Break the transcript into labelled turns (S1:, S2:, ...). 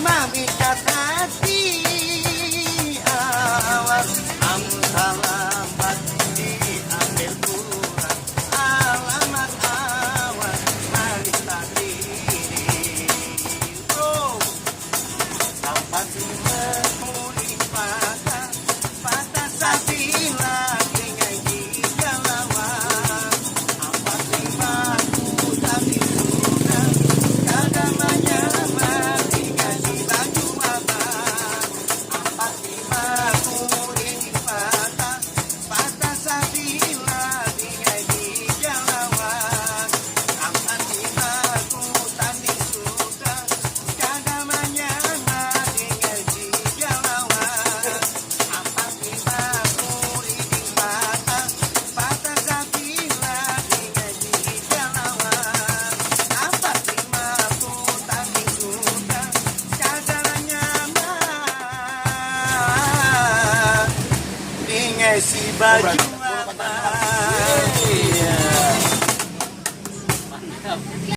S1: mami kasati awas amun salambat diambil kurang alamat awas malis takdiri oh sampai bermuli patah patah sapi lagi ngaji jalawan apa sih baku tapi sudah kadamanya mati kasih baju abang apa sih baku ini patah patah sapi lagi ngaji jalawan apa sih baku tapi sudah kadamanya mati ngaji jalawan apa sih baku ini patah patah sapi lagi ngaji jalawan apa sih baku tapi sudah kadamanya mati ngasi baju abang